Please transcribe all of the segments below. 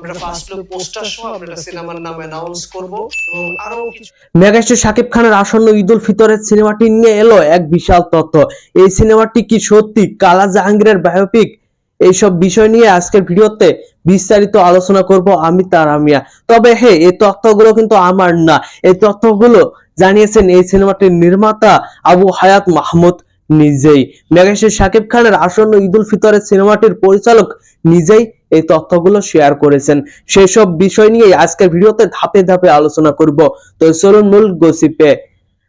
আমরা first look poster সহ আমরা সিনেমার নাম অ্যানাউন্স করব এবং আরো কিছু মেগাস্টার শাকিব খানের আসন্ন ঈদ উল ফিতরের সিনেমাটি নিয়ে এলো এক বিশাল তথ্য। এই সিনেমাটি কি সত্যি কালা জাহাঙ্গীরের বায়োপিক? এইসব বিষয় নিয়ে আজকের ভিডিওতে বিস্তারিত আলোচনা করব আমি তারা মিয়া। তবে এই তথ্যগুলো কিন্তু আমার না, এই তথ্যগুলো জানিয়েছেন এই সিনেমাটির নির্মাতা আবু হায়াত মাহমুদ নিজেই। মেগাস্টার শাকিব খানের আসন্ন ঈদ উল ফিতরের সিনেমাটির পরিচালক নিজেই এই তথ্যগুলো শেয়ার করেছেন। সেসব বিষয় নিয়ে আজকের ভিডিওতে ধাপে ধাপে আলোচনা করব। তো চলুন মূল গসিপে।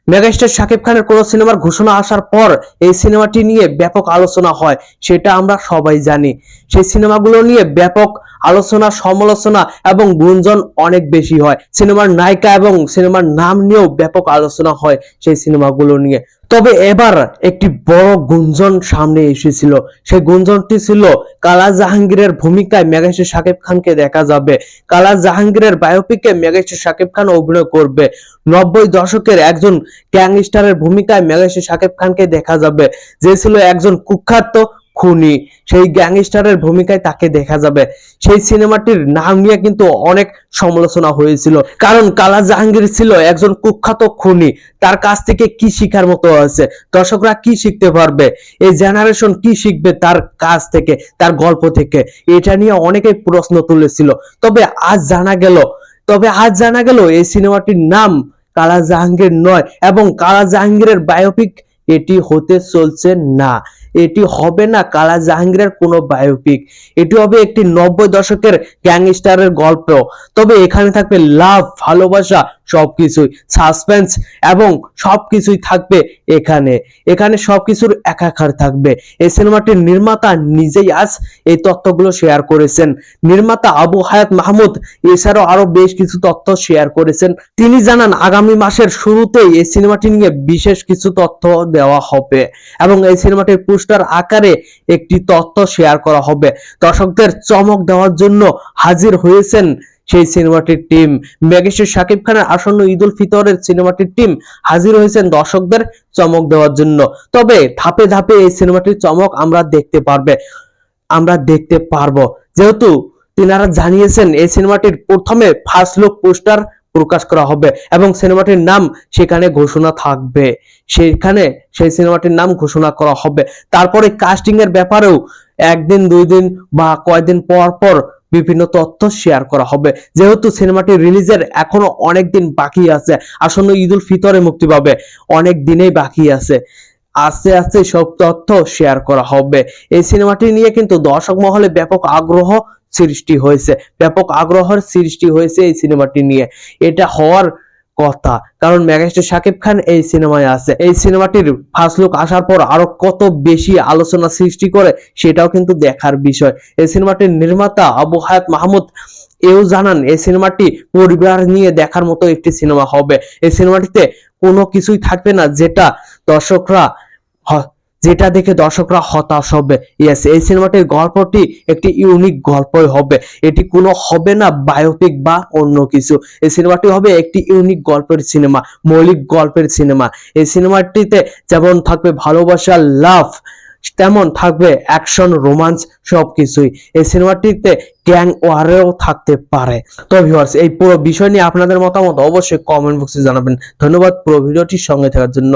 মেগাস্টার শাকিব খানের কোন সিনেমার ঘোষণা আসার পর এই সিনেমাটি নিয়ে ব্যাপক আলোচনা হয়, সেটা আমরা সবাই জানি। সেই সিনেমাগুলো নিয়ে ব্যাপক আলোচনা, সমালোচনা এবং গুঞ্জন অনেক বেশি হয়। সিনেমার নায়িকা এবং সিনেমার নাম নিয়েও ব্যাপক আলোচনা হয় সেই সিনেমাগুলো নিয়ে। তবে এবার একটি বড় গুঞ্জন সামনে এসেছিল। সেই গুঞ্জনটি ছিল কালা জাহাঙ্গীরের ভূমিকায় মেগাস্টার শাকিব খানকে দেখা যাবে। কালা জাহাঙ্গীরের বায়োপিকে মেগাস্টার শাকিব খান অভিনয় করবে। 90 দশকের একজন গ্যাংস্টারের ভূমিকায় মেগাস্টার শাকিব খানকে দেখা যাবে, যে ছিল একজন কুখ্যাত খুনি। সেই গ্যাংস্টারের ভূমিকায় তাকে দেখা যাবে। সেই সিনেমাটির নাম নিয়ে কিন্তু অনেক সমালোচনা হয়েছিল, কারণ কালা জাহাঙ্গীর ছিল একজন কুখ্যাত খুনি। তার কাছ থেকে কি শিখার মতো আছে? দর্শকরা কি শিখতে পারবে? এই জেনারেশন কি শিখবে তার কাছ থেকে, তার গল্প থেকে? এটা নিয়ে অনেকেই প্রশ্ন তুলেছিল। আজ জানা গেল এই সিনেমাটির নাম কালা জাহাঙ্গীর নয়, এবং কালা জাহাঙ্গীরের বায়োপিক এটি হতে চলছে না। এটি হবে না কালা জাহাঙ্গীরের কোনো বায়োপিক। এটি হবে একটি 90 দশকের গ্যাংস্টারের গল্প। তবে এখানে থাকবে লাভ, ভালোবাসা, সবকিছুই সাসপেন্স এবং সবকিছুই থাকবে এখানে সবকিছুর একাকার থাকবে। এই সিনেমাটির নির্মাতা নিজেই আজ এই তথ্যগুলো শেয়ার করেছেন। নির্মাতা আবু হায়াত মাহমুদ এছাড়াও আরো বেশ কিছু তথ্য শেয়ার করেছেন। তিনি জানান আগামী মাসের শুরুতেই এই সিনেমাটি নিয়ে বিশেষ কিছু তথ্য দেওয়া হবে এবং এই সিনেমাটির পোস্টার আকারে একটি তথ্য শেয়ার করা হবে। দর্শকদের চমক দেওয়ার জন্য হাজির হয়েছেন সেই সিনেমাটির টিম। মেগাস্টার শাকিব খানের আসন্ন ঈদ উল ফিতরের সিনেমাটির টিম হাজির হয়েছেন দর্শকদের চমক দেওয়ার জন্য। তবে ধাপে ধাপে এই সিনেমাটির চমক আমরা দেখতে পারবো, যেহেতু তিনারা জানিয়েছেন এই সিনেমাটির প্রথমে ফার্স্ট লুক পোস্টার প্রকাশ করা হবে এবং সিনেমাটির নাম সেখানে ঘোষণা থাকবে। সেই সিনেমাটির নাম ঘোষণা করা হবে। তারপরে কাস্টিং এর ব্যাপারেও একদিন, 2 দিন বা কয়েকদিন পর পর বিভিন্ন তথ্য শেয়ার করা হবে। যেহেতু সিনেমাটি রিলিজের এখনো অনেক দিন বাকি আছে, আসন্ন ঈদ উল ফিতরে মুক্তি পাবে, অনেক দিনেই বাকি আছে। আস্তে আস্তে সব তথ্য শেয়ার করা হবে। এই সিনেমাটি নিয়ে কিন্তু দর্শক মহলে ব্যাপক আগ্রহের সৃষ্টি হয়েছে এই সিনেমাটি নিয়ে। এটা হওয়ার কথা, কারণ মেগাস্টার শাকিব খান এই সিনেমায় আছে। এই সিনেমাটির ফার্স্ট লুক আসার পর আরো কত বেশি আলোচনা সৃষ্টি করে সেটাও কিন্তু দেখার বিষয়। এই সিনেমাটির নির্মাতা আবু হায়াত মাহমুদ এও জানান এই সিনেমাটি পরিবার নিয়ে দেখার মতো একটি সিনেমা হবে। এই সিনেমাটিতে কোনো কিছুই থাকবে না যেটা দেখে দর্শকরা হতাশ হবে। ইয়েস, এই সিনেমাটির গল্পটি একটি ইউনিক গল্পই হবে। এটি কোনো হবে না বায়োপিক বা অন্য কিছু। এই সিনেমাটি হবে একটি ইউনিক গল্পের সিনেমা, মৌলিক গল্পের সিনেমা। এই সিনেমাটিতে যেমন থাকবে ভালোবাসা, লাভ, তেমন থাকবে অ্যাকশন, রোমান্স, সবকিছুই। এই সিনেমাটিতে গ্যাং ওয়ারেও থাকতে পারে। তো ভিউয়ার্স, এই পুরো বিষয় নিয়ে আপনাদের মতামত অবশ্যই কমেন্ট বক্সে জানাবেন। ধন্যবাদ পুরো ভিডিওটির সঙ্গে থাকার জন্য।